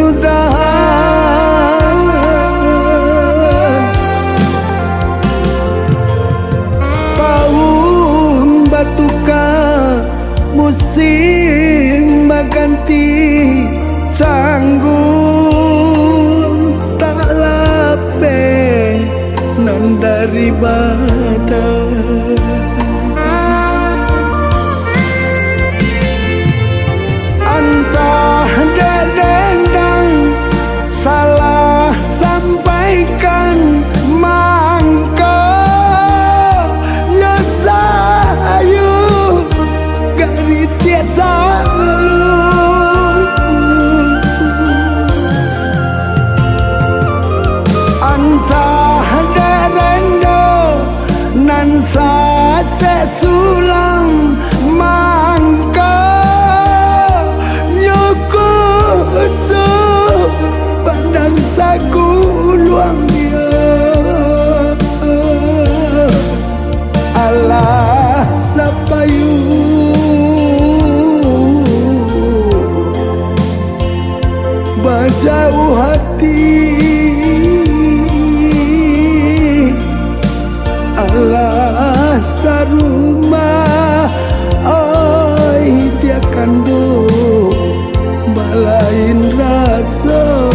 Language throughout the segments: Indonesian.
mudahan tahun batuka musim baganti canggung tak lape non dari badan antah dendang salah sampaikan mangko nyesayu gari tiat selalu antah derendo nan sa sesulang mangko pandang saku luang dia Allah sapayu bajauh hati Allah sarumah oi dia kandung balain rasa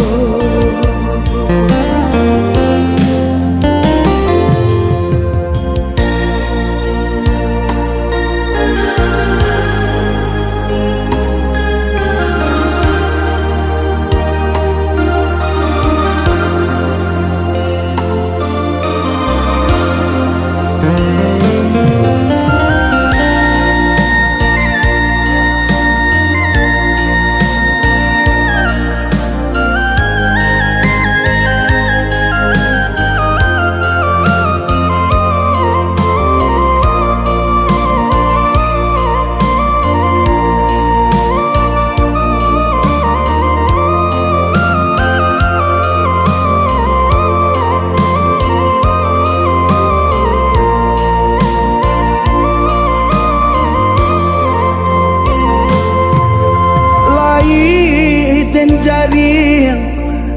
jaring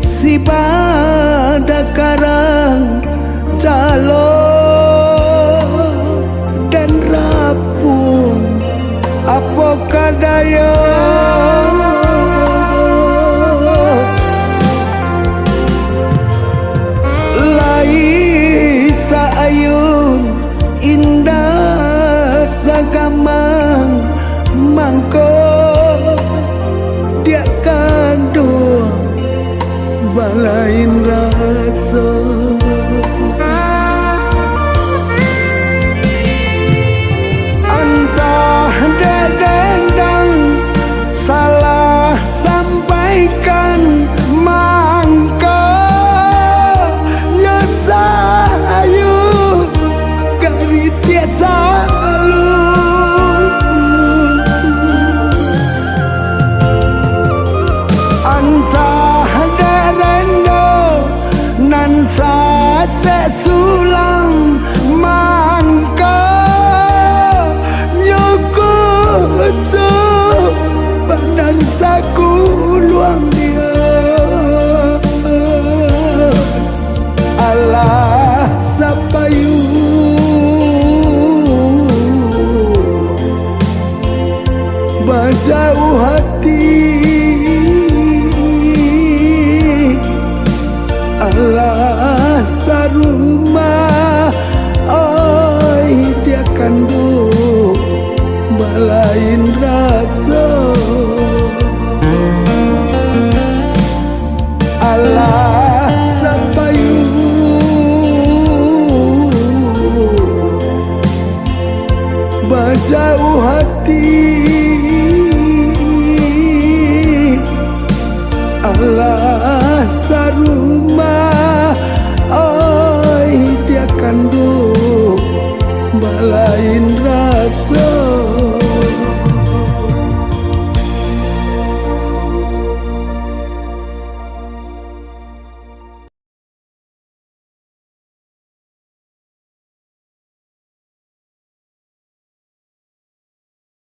si pada karang calo dan rapung apakah daya lai saayun indah sagamang mangko dia kandung balain rasa antah dendang salah sampaikan mangko nyesayu gari tiat selalu nan sa sesulang mangko nyukutu pandang saku luang dia Allah sapayu bajauh hati Allah sarumah oi dia kandung balain rasa Allah sapayu bajauh hati Allah sarumah oi dia kandung balain rasa